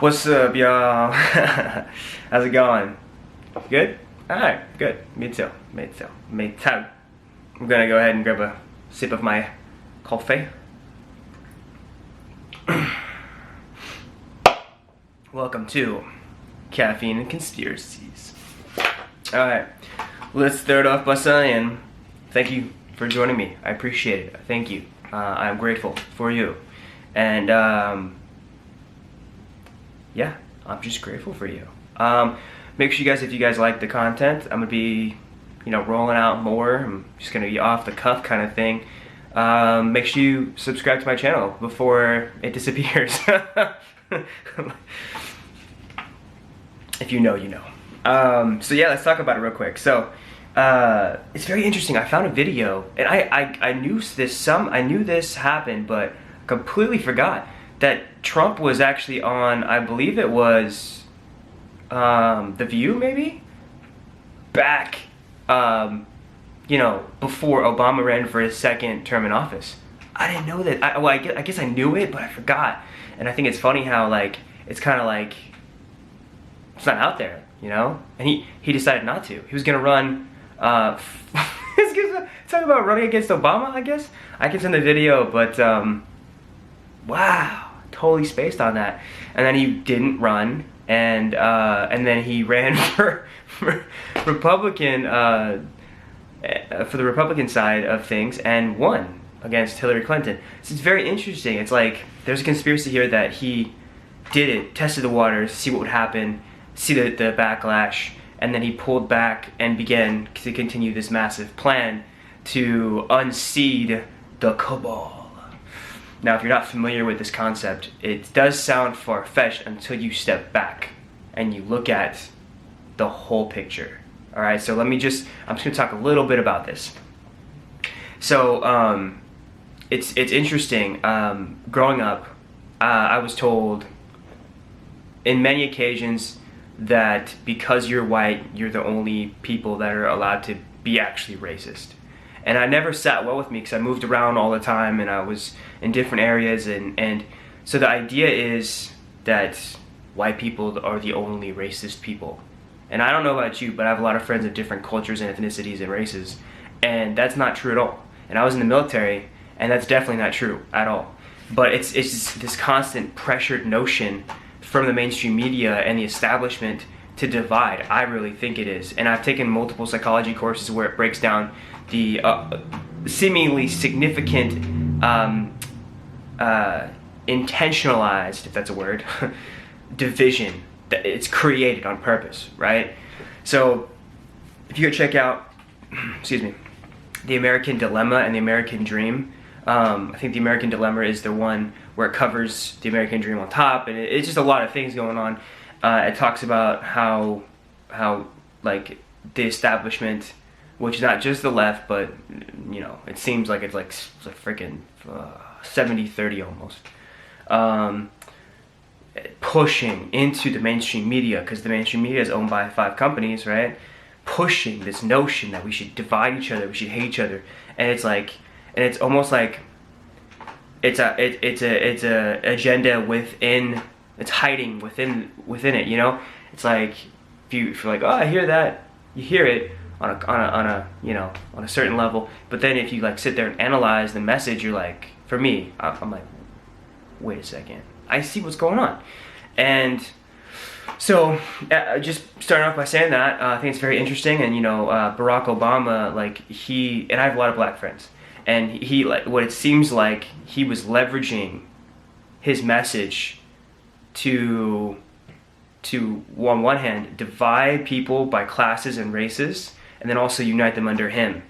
What's up, y'all? How's it going? Good? Alright, good. Me too. Me too. Me too. I'm gonna go ahead and grab a sip of my coffee. Welcome to Caffeine and Conspiracies. Alright, let's start off by saying thank you for joining me. I appreciate it. Thank you. I'm grateful for you. And, yeah, I'm just grateful for you. Make sure you guys, if you guys like the content, I'm gonna be, rolling out more. I'm just gonna be off the cuff kind of thing. Make sure you subscribe to my channel before it disappears. If you know, you know. So yeah, let's talk about it real quick. So, it's very interesting. I found a video, and I knew this happened, but completely forgot that Trump was actually on, I believe it was, The View, maybe? Back, before Obama ran for his second term in office. I didn't know that. I guess I knew it, but I forgot. And I think it's funny how, it's kind of like, it's not out there, And he decided not to. He was gonna run, talking about running against Obama, I guess? I can send the video, but, wow. Totally spaced on that. And then he didn't run, and then he ran for Republican, for the Republican side of things, and won against Hillary Clinton. So it's very interesting. It's like there's a conspiracy here that he did it, tested the waters, see what would happen, see the backlash, and then he pulled back and began to continue this massive plan to unseat the cabal. Now, if you're not familiar with this concept, it does sound far-fetched until you step back and you look at the whole picture. All right, so I'm just gonna talk a little bit about this. So, it's interesting. Growing up, I was told in many occasions that because you're white, you're the only people that are allowed to be actually racist. And I never sat well with me because I moved around all the time and I was in different areas, and so the idea is that white people are the only racist people. And I don't know about you, but I have a lot of friends of different cultures and ethnicities and races, and that's not true at all. And I was in the military, and that's definitely not true at all. But it's just this constant pressured notion from the mainstream media and the establishment to divide. I really think it is. And I've taken multiple psychology courses where it breaks down the seemingly significant, intentionalized, if that's a word, division that it's created on purpose, right? So, if you go check out, excuse me, The American Dilemma and The American Dream, I think The American Dilemma is the one where it covers the American Dream on top, and it's just a lot of things going on. It talks about how the establishment, which is not just the left, but it seems like it's like freaking 70-30 almost, pushing into the mainstream media, because the mainstream media is owned by 5 companies, right? Pushing this notion that we should divide each other, we should hate each other, and it's almost like it's a agenda within. It's hiding within it, It's like if you're like, oh, I hear that, you hear it on a certain level, but then if you sit there and analyze the message, you're like, for me, I'm like, wait a second, I see what's going on. And so just starting off by saying that, I think it's very interesting. And Barack Obama, and I have a lot of black friends, and he what it seems like he was leveraging his message to on one hand divide people by classes and races, and then also unite them under him.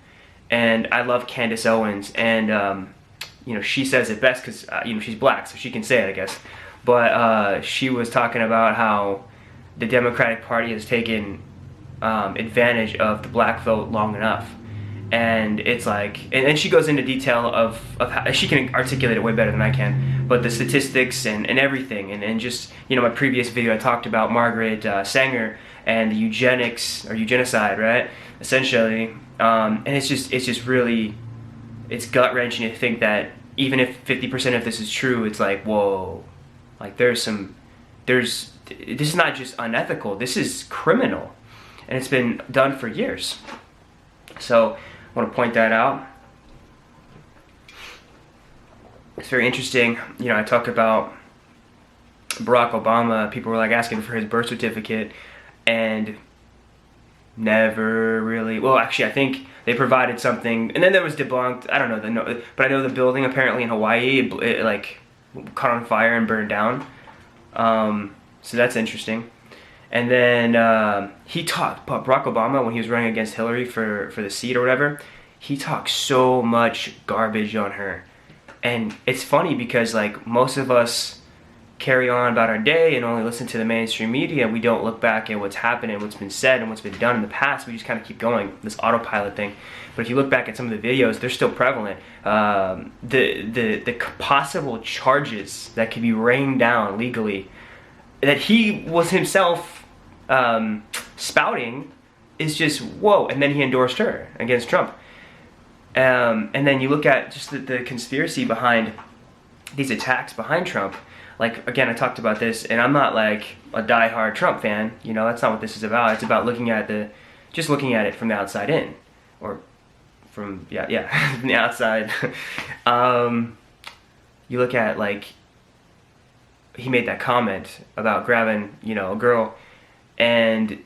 And I love Candace Owens, and she says it best because she's black, so she can say it, I guess. But she was talking about how the Democratic Party has taken advantage of the black vote long enough. And it's like, and she goes into detail of how she can articulate it way better than I can, but the statistics and everything, and just, my previous video I talked about Margaret Sanger and the eugenics, or eugenicide, right, essentially, and it's just really, it's gut-wrenching to think that even if 50% of this is true, it's like, whoa, like there's some this is not just unethical, this is criminal, and it's been done for years. So I want to point that out. It's very interesting. You know, I talk about Barack Obama. People were like asking for his birth certificate, and never really, well, actually I think they provided something, and then that was debunked. I don't know, but I know the building apparently in Hawaii, it like caught on fire and burned down. So that's interesting. And then Barack Obama, when he was running against Hillary for the seat or whatever, he talked so much garbage on her. And it's funny because like most of us carry on about our day and only listen to the mainstream media. We don't look back at what's happened and what's been said and what's been done in the past. We just kind of keep going, this autopilot thing. But if you look back at some of the videos, they're still prevalent. The possible charges that could be rained down legally that he was himself spouting is just whoa. And then he endorsed her against Trump. And then you look at just the conspiracy behind these attacks behind Trump. Like, again, I talked about this, and I'm not like a diehard Trump fan. You know, that's not what this is about. It's about looking at it from the outside in, or from from the outside. You look at like he made that comment about grabbing, you know, a girl, and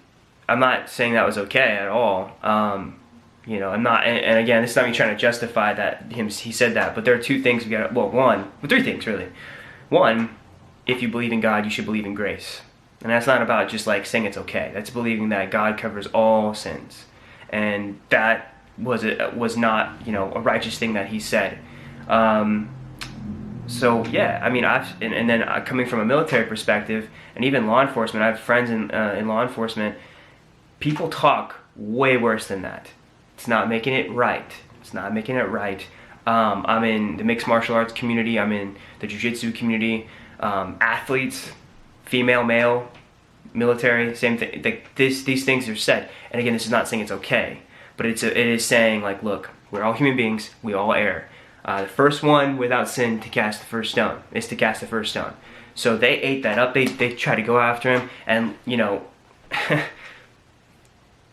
I'm not saying that was okay at all. You know, I'm not, and again, this is not me trying to justify that he said that, but there are two things we got. Well, three things really. One, if you believe in God, you should believe in grace. And that's not about just like saying it's okay. That's believing that God covers all sins. And that was not, you know, a righteous thing that he said. So yeah, I mean, and then coming from a military perspective, and even law enforcement, I have friends in law enforcement, people talk way worse than that. It's not making it right. It's not making it right. I'm in the mixed martial arts community. I'm in the jiu-jitsu community. Athletes, female, male, military, same thing. Like these things are said. And again, this is not saying it's okay, but it is saying like, look, we're all human beings. We all err. The first one without sin to cast the first stone is to cast the first stone. So they ate that up. They tried to go after him, and you know,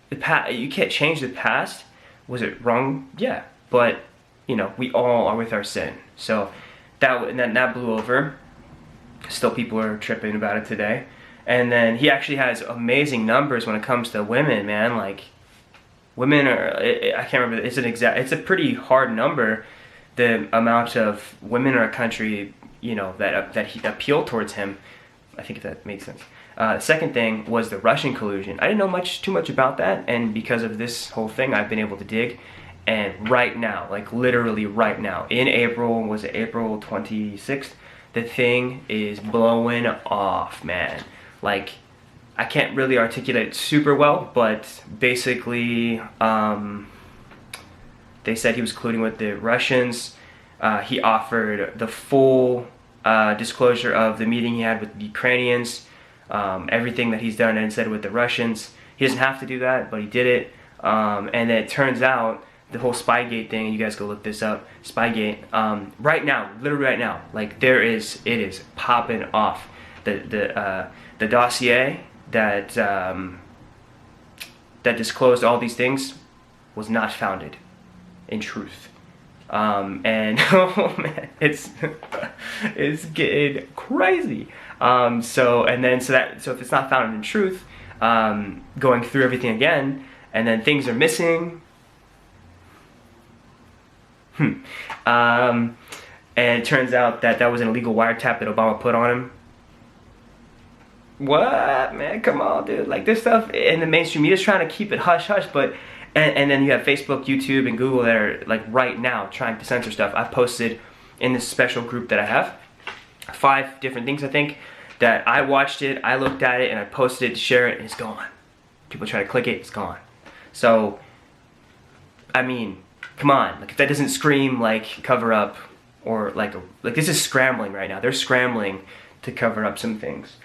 you can't change the past. Was it wrong? Yeah, but you know, we all are with our sin. So that blew over. Still, people are tripping about it today. And then he actually has amazing numbers when it comes to women, man. Like, women are, I can't remember, it's a pretty hard number, the amount of women in our country, you know, that he appealed towards him. I think if that makes sense. The second thing was the Russian collusion. I didn't know too much about that, and because of this whole thing, I've been able to dig. And right now, like literally right now, in April, was it April 26th? The thing is blowing off, man. Like, I can't really articulate it super well, but basically, they said he was colluding with the Russians. He offered the full disclosure of the meeting he had with the Ukrainians, everything that he's done and said with the Russians. He doesn't have to do that, but he did it. And then it turns out, the whole Spygate thing, and you guys go look this up, Spygate, right now, literally right now, like it is popping off. The dossier that disclosed all these things was not founded in truth. And oh man, it's getting crazy. So if it's not founded in truth, going through everything again, and then things are missing. And it turns out that was an illegal wiretap that Obama put on him. What, man? Come on, dude. Like, this stuff in the mainstream media is trying to keep it hush-hush, but and then you have Facebook, YouTube, and Google that are, like, right now trying to censor stuff. I've posted in this special group that I have 5 different things, I think, that I watched it, I looked at it, and I posted it to share it, and it's gone. People try to click it, it's gone. So, I mean, come on, like if that doesn't scream like cover up, or like this is scrambling right now. They're scrambling to cover up some things.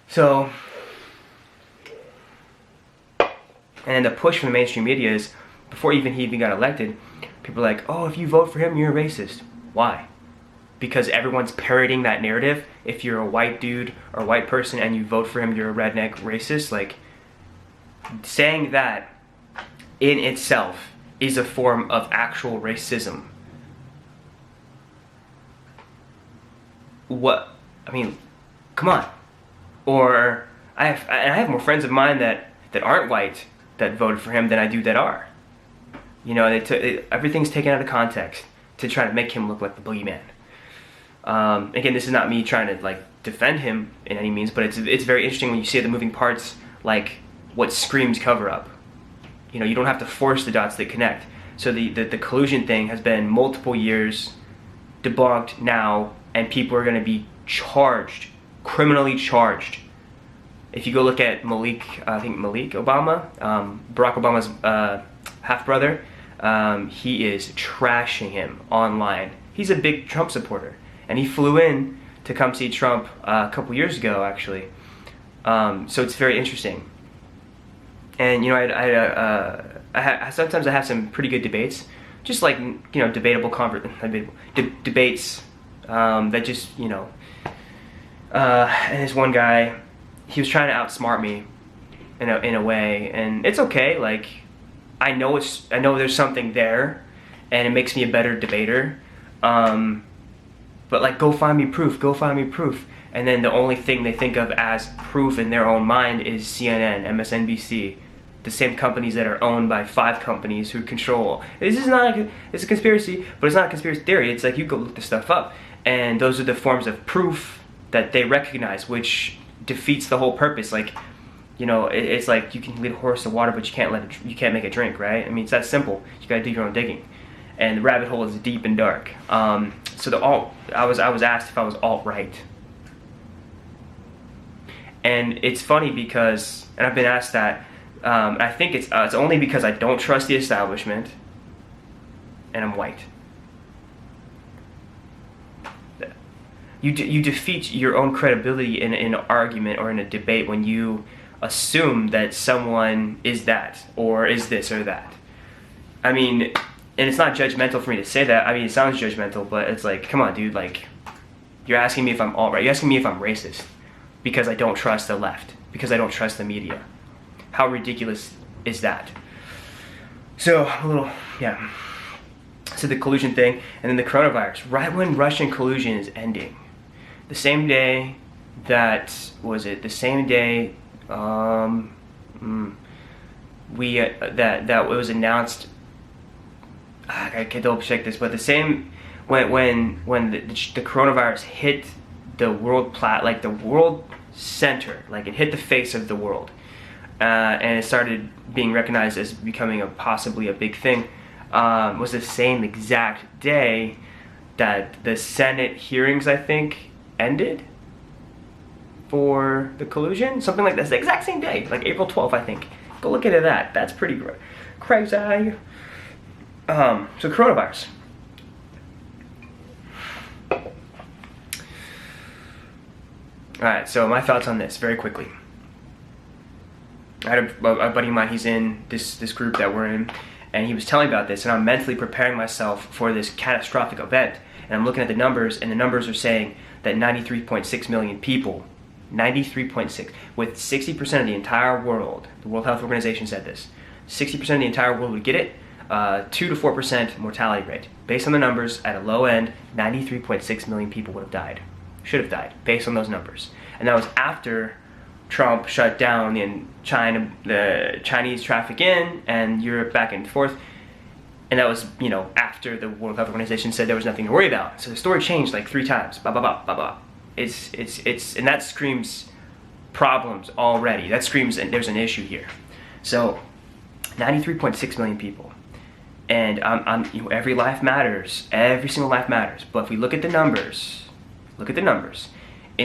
So, and the push from the mainstream media is, before he even got elected, people are like, oh, if you vote for him, you're a racist. Why? because everyone's parroting that narrative. If you're a white dude or a white person and you vote for him, you're a redneck racist. Like, saying that in itself is a form of actual racism. What, I mean, come on. Or I have more friends of mine that aren't white that voted for him than I do that are. You know, everything's taken out of context to try to make him look like the boogeyman. Again, this is not me trying to like defend him in any means, but it's very interesting when you see the moving parts, like what screams cover up. You know, you don't have to force the dots that connect. So the collusion thing has been multiple years debunked now, and people are going to be charged, criminally charged. If you go look at Malik Obama, Barack Obama's half-brother, he is trashing him online. He's a big Trump supporter, and he flew in to come see Trump a couple years ago, actually. So it's very interesting. And you know, sometimes I have some pretty good debates, just like, you know, debatable debates that just, you know. And this one guy, he was trying to outsmart me in a way, and it's okay. Like, I know there's something there, and it makes me a better debater. But like, go find me proof. Go find me proof. And then the only thing they think of as proof in their own mind is CNN, MSNBC, the same companies that are owned by 5 companies who control. This is not it's a conspiracy, but it's not a conspiracy theory. It's like, you go look this stuff up, and those are the forms of proof that they recognize, which defeats the whole purpose. Like, you know, it's like you can lead a horse to water, but you can't make it drink, right? I mean, it's that simple. You gotta do your own digging, and the rabbit hole is deep and dark. So I was asked if I was alt-right, and it's funny because, and I've been asked that. I think it's only because I don't trust the establishment, and I'm white. You defeat your own credibility in an argument or in a debate when you assume that someone is that, or is this or that. I mean, and it's not judgmental for me to say that. I mean, it sounds judgmental, but it's like, come on, dude. Like, you're asking me if I'm alt-right. You're asking me if I'm racist because I don't trust the left, because I don't trust the media. How ridiculous is that? So, yeah. So the collusion thing, and then the coronavirus. Right when Russian collusion is ending, the same day that, the same day that it was announced, I can double check this, but the same, when the coronavirus hit the world the world center, like it hit the face of the world, and it started being recognized as becoming possibly a big thing, was the same exact day that the Senate hearings, I think, ended for the collusion, something like that. It's the exact same day, like April 12th, I think. Go look into that. That's pretty crazy. So coronavirus. Alright, so my thoughts on this, very quickly. I had a buddy of mine, he's in this group that we're in, and he was telling me about this, and I'm mentally preparing myself for this catastrophic event, and I'm looking at the numbers, and the numbers are saying that 93.6 million people, 93.6, with 60% of the entire world, the World Health Organization said this, 60% of the entire world would get it, 2 to 4% mortality rate. Based on the numbers, at a low end, 93.6 million people would have died, should have died, based on those numbers. And that was after Trump shut down in China, the Chinese traffic in, and Europe back and forth. And that was, you know, after the World Health Organization said there was nothing to worry about. So the story changed like 3 times. Blah, blah, blah, blah, blah. And that screams problems already. That screams and there's an issue here. So 93.6 million people. And you know, every life matters. Every single life matters. But if we look at the numbers, in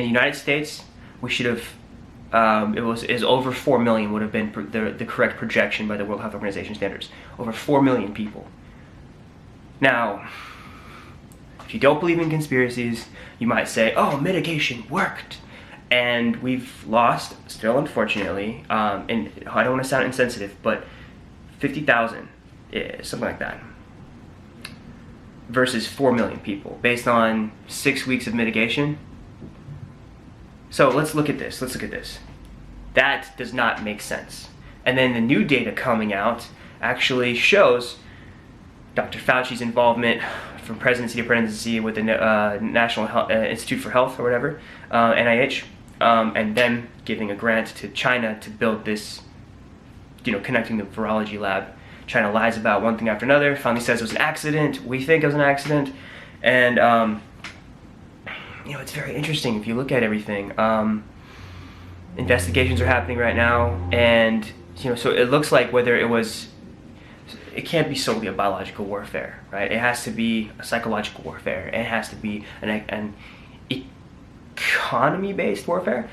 the United States, we should have, is over 4 million would have been the correct projection by the World Health Organization standards. Over 4 million people. Now, if you don't believe in conspiracies, you might say, oh, mitigation worked. And we've lost, still unfortunately, and I don't want to sound insensitive, but 50,000, something like that. versus 4 million people based on 6 weeks of mitigation. So let's look at this. That does not make sense. And then the new data coming out actually shows Dr. Fauci's involvement from presidency to presidency with the National Institute for Health or whatever, NIH, and them giving a grant to China to build this, connecting the virology lab. China lies about one thing after another, finally says it was an accident, we think it was an accident, and it's very interesting if you look at everything. Investigations are happening right now, and so it looks like it can't be solely a biological warfare, right? It has to be a psychological warfare. It has to be an economy-based warfare.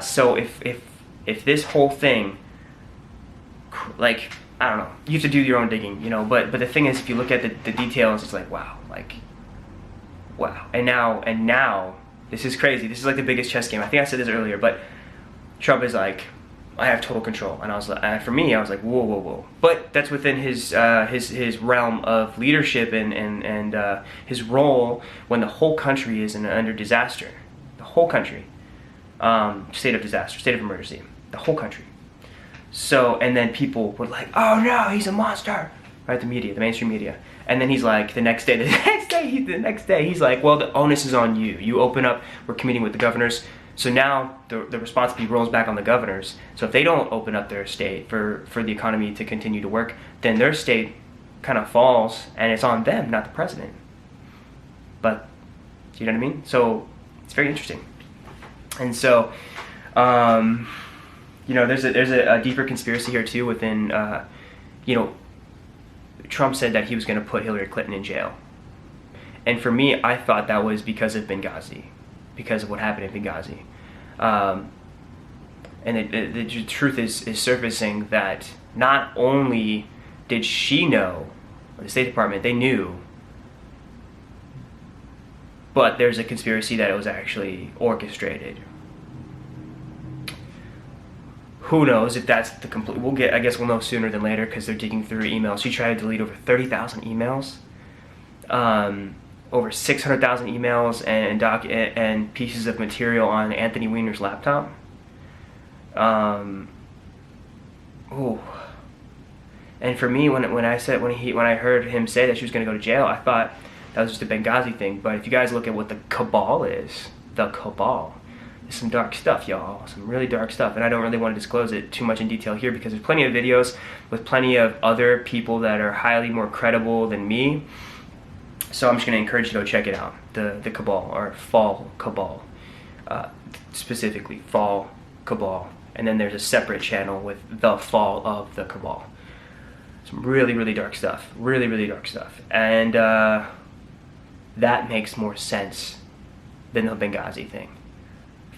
So if this whole thing, like, I don't know, you have to do your own digging, but the thing is, if you look at the details, it's like, wow, and now this is crazy. This is like the biggest chess game. I think I said this earlier, but Trump is like, I have total control, and I was like, for me, I was like, whoa. But that's within his realm of leadership and his role when the whole country is under disaster, the whole country, state of disaster, state of emergency, the whole country. So, and then people were like, oh no, he's a monster, right? The media, the mainstream media, and then he's like, the next day, he's like, well, the onus is on you. You open up. We're commuting with the governors. So now the responsibility rolls back on the governors. So if they don't open up their state for the economy to continue to work, then their state kind of falls, and it's on them, not the president. But, do you know what I mean? So it's very interesting. And so, there's a deeper conspiracy here too within, Trump said that he was going to put Hillary Clinton in jail. And for me, I thought that was because of Benghazi. Because of what happened in Benghazi. And the truth is surfacing that not only did she know, or the State Department, they knew, but there's a conspiracy that it was actually orchestrated. Who knows if that's the complete, I guess we'll know sooner than later because they're digging through emails. She tried to delete over 30,000 emails. Over 600,000 emails and pieces of material on Anthony Weiner's laptop. And for me, when I heard him say that she was going to go to jail, I thought that was just a Benghazi thing. But if you guys look at what the cabal is, there's some dark stuff, y'all. Some really dark stuff, and I don't really want to disclose it too much in detail here because there's plenty of videos with plenty of other people that are highly more credible than me. So I'm just going to encourage you to go check it out, the cabal, or fall cabal, specifically fall cabal. And then there's a separate channel with the fall of the cabal. Some really, really dark stuff, and that makes more sense than the Benghazi thing.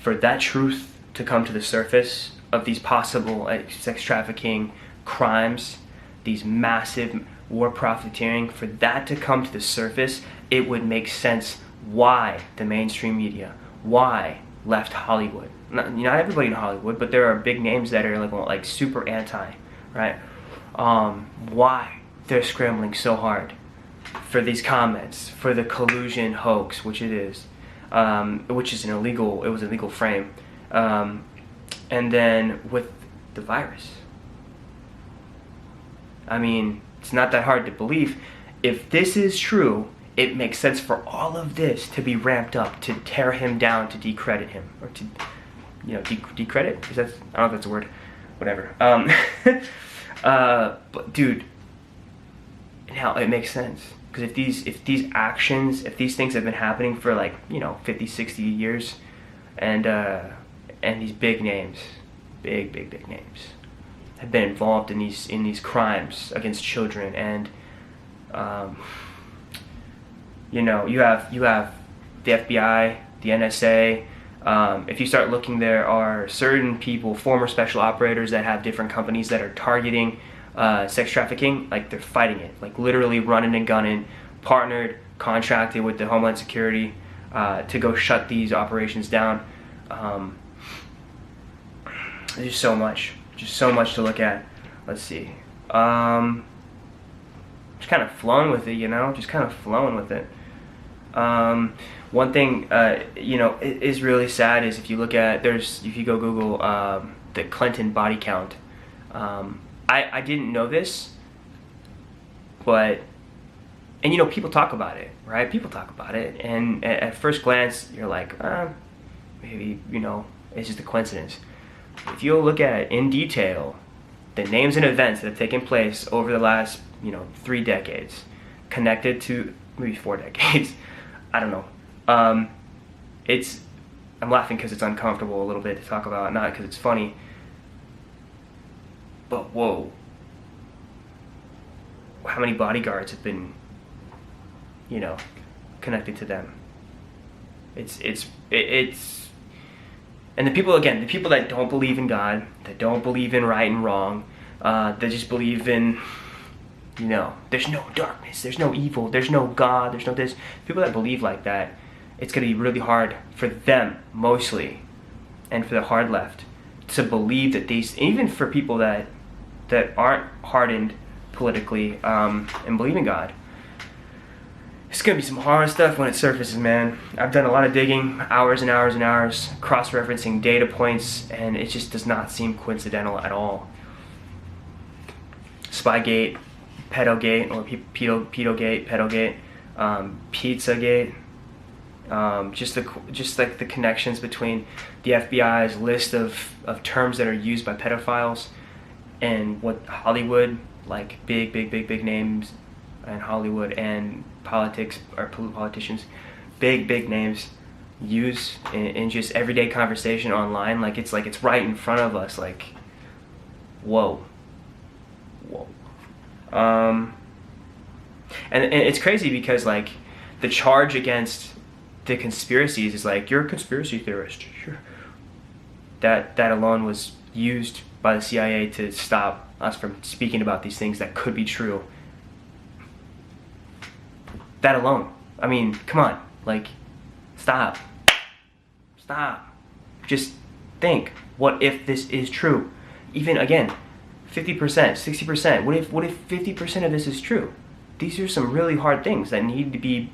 For that truth to come to the surface of these possible sex trafficking crimes, these massive war profiteering, for that to come to the surface, it would make sense why the mainstream media, why left Hollywood. Not everybody in Hollywood, but there are big names that are like super anti, right? Why they're scrambling so hard for these comments, for the collusion hoax, which it is, which is an illegal frame, and then with the virus. I mean, it's not that hard to believe. If this is true, it makes sense for all of this to be ramped up, to tear him down, to decredit him, or to, decredit? I don't know if that's a word. Whatever. But dude, now it makes sense because if these actions, if these things have been happening for 50, 60 years, and these big names, big names, have been involved in these crimes against children, and you have the FBI, the NSA. If you start looking, there are certain people, former special operators that have different companies that are targeting sex trafficking. Like they're fighting it, like literally running and gunning, partnered, contracted with the Homeland Security to go shut these operations down. There's so much to look at. Let's see. Just just kind of flowing with it, you know, just kind of flowing with it. One thing, you know, is really sad is if you look at, if you go Google the Clinton body count, I didn't know this, but, and you know, people talk about it, right? People talk about it, and at first glance, you're like, maybe, you know, it's just a coincidence. If you look at in detail the names and events that have taken place over the last, you know, 3 decades, connected to maybe 4 decades, I don't know. I'm laughing because it's uncomfortable a little bit to talk about, not because it's funny. But whoa, how many bodyguards have been, you know, connected to them? It's and the people, again, the people that don't believe in God, that don't believe in right and wrong, that just believe in, you know, there's no darkness, there's no evil, there's no God, there's no this. People that believe like that, it's going to be really hard for them, mostly, and for the hard left, to believe that these, even for people that aren't hardened politically and believe in God, it's going to be some hard stuff when it surfaces, man. I've done a lot of digging, hours and hours and hours, cross-referencing data points, and it just does not seem coincidental at all. Spygate, pedogate, or pedogate, pedogate, Pizzagate, just like the connections between the FBI's list of terms that are used by pedophiles and what Hollywood, like big names in Hollywood and politics or politicians, big names use in just everyday conversation online. Like it's right in front of us. Like, whoa. And it's crazy because like the charge against the conspiracies is like, you're a conspiracy theorist. Sure. That alone was used by the CIA to stop us from speaking about these things that could be true. That alone. I mean, come on. Like, stop. Just think, what if this is true? Even, again, 50%, 60%. What if 50% of this is true? These are some really hard things that need to be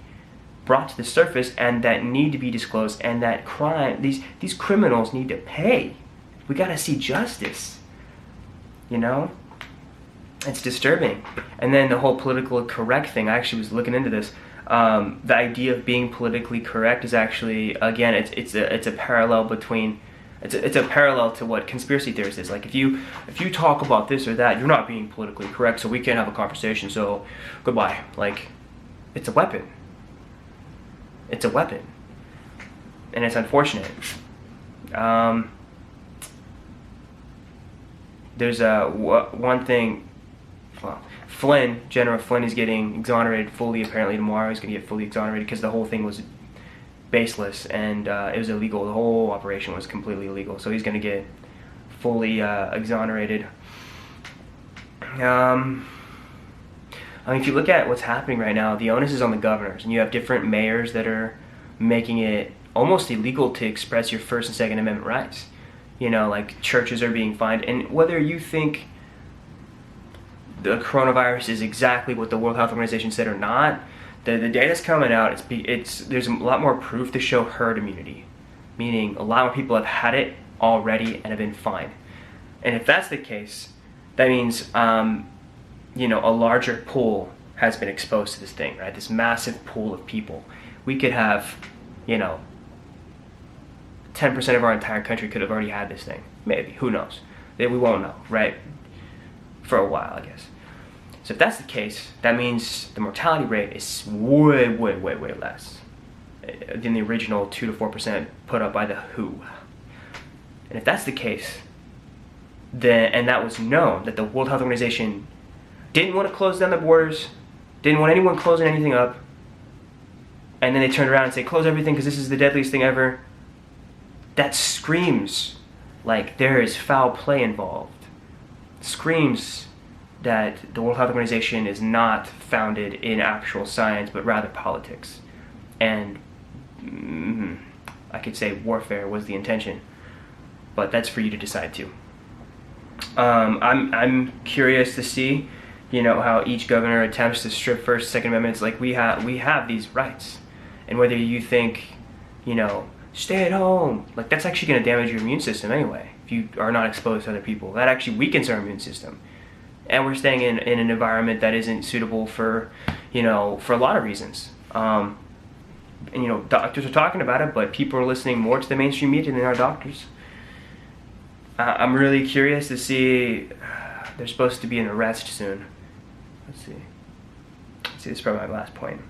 brought to the surface and that need to be disclosed, and that these criminals need to pay. We gotta see justice. You know? It's disturbing. And then the whole politically correct thing, I actually was looking into this. The idea of being politically correct is actually, again, it's a parallel between, it's a parallel to what conspiracy theorists is. Like if you talk about this or that, you're not being politically correct, so we can't have a conversation, so goodbye. Like, it's a weapon. It's a weapon. And it's unfortunate. There's one thing, well, General Flynn is getting exonerated fully apparently tomorrow. He's going to get fully exonerated because the whole thing was baseless and it was illegal. The whole operation was completely illegal. So he's going to get fully exonerated. I mean, if you look at what's happening right now, the onus is on the governors, and you have different mayors that are making it almost illegal to express your First and Second Amendment rights. You know, like churches are being fined, and whether you think the coronavirus is exactly what the World Health Organization said or not, the data's coming out. There's a lot more proof to show herd immunity, meaning a lot more people have had it already and have been fined. And if that's the case, that means you know, a larger pool has been exposed to this thing, right? This massive pool of people. We could have, you know, 10% of our entire country could have already had this thing. Maybe, who knows? We won't know, right? For a while, I guess. So if that's the case, that means the mortality rate is way less than the original 2 to 4% put up by the WHO. And if that's the case, then, and that was known, that the World Health Organization didn't want to close down the borders, didn't want anyone closing anything up, and then they turned around and say, close everything because this is the deadliest thing ever. That screams like there is foul play involved. Screams that the World Health Organization is not founded in actual science, but rather politics. And I could say warfare was the intention, but that's for you to decide too. I'm curious to see you know, how each governor attempts to strip First, Second Amendments. Like we have these rights, and whether you think, you know, stay at home, like that's actually going to damage your immune system anyway. If you are not exposed to other people, that actually weakens our immune system. And we're staying in an environment that isn't suitable for, you know, for a lot of reasons. And you know, doctors are talking about it, but people are listening more to the mainstream media than our doctors. I'm really curious to see. There's supposed to be an arrest soon. Let's see. This is probably my last point.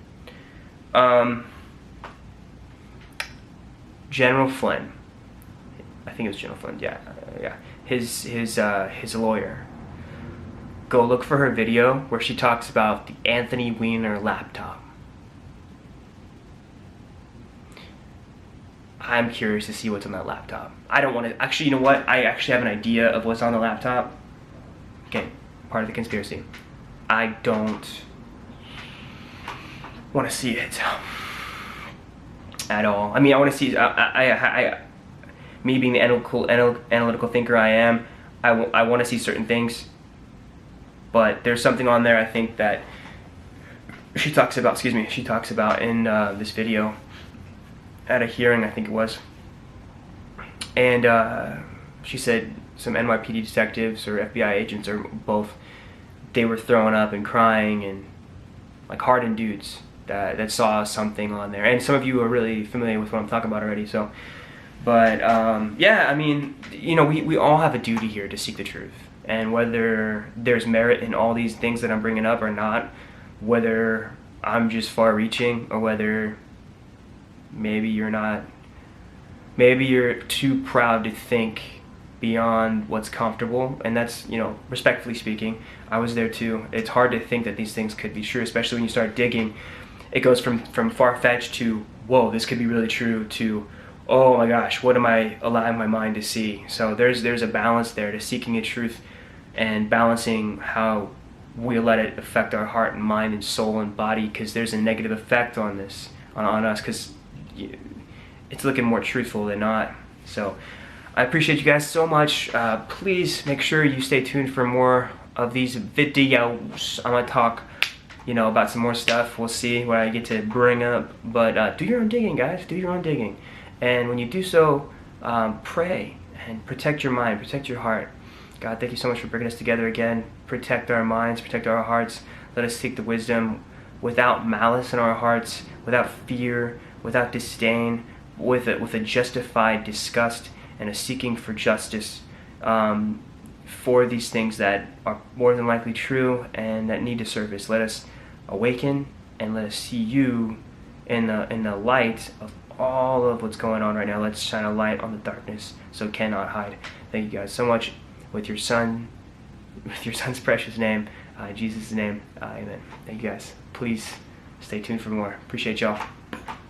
General Flynn. I think it was General Flynn. Yeah. His lawyer. Go look for her video where she talks about the Anthony Weiner laptop. I'm curious to see what's on that laptop. I don't want to. Actually, you know what? I actually have an idea of what's on the laptop. Okay, part of the conspiracy. I don't want to see it at all. I mean, I want to see. Me being the analytical thinker I am, I want to see certain things. But there's something on there I think that she talks about. Excuse me. She talks about in this video at a hearing, I think it was. And she said some NYPD detectives or FBI agents or both, they were throwing up and crying and like hardened dudes that saw something on there. And some of you are really familiar with what I'm talking about already. So, but yeah, I mean, you know, we all have a duty here to seek the truth. And whether there's merit in all these things that I'm bringing up or not, whether I'm just far-reaching or whether maybe you're not, maybe you're too proud to think beyond what's comfortable, and that's, you know, respectfully speaking, I was there too. It's hard to think that these things could be true, especially when you start digging. It goes from far-fetched to, whoa, this could be really true, to, oh my gosh, what am I allowing my mind to see? So there's a balance there to seeking the truth and balancing how we let it affect our heart and mind and soul and body, because there's a negative effect on this, on us, because it's looking more truthful than not. So I appreciate you guys so much. Please make sure you stay tuned for more of these videos. I'm gonna talk, you know, about some more stuff. We'll see what I get to bring up, but do your own digging, guys. Do your own digging, and when you do so, pray and protect your mind, protect your heart. God, thank you so much for bringing us together again. Protect our minds, protect our hearts. Let us seek the wisdom without malice in our hearts, without fear, without disdain, with a justified disgust and a seeking for justice for these things that are more than likely true and that need to surface. Let us awaken and let us see you in the light of all of what's going on right now. Let's shine a light on the darkness so it cannot hide. Thank you guys so much. With your son's precious name, Jesus' name, amen. Thank you guys. Please stay tuned for more. Appreciate y'all.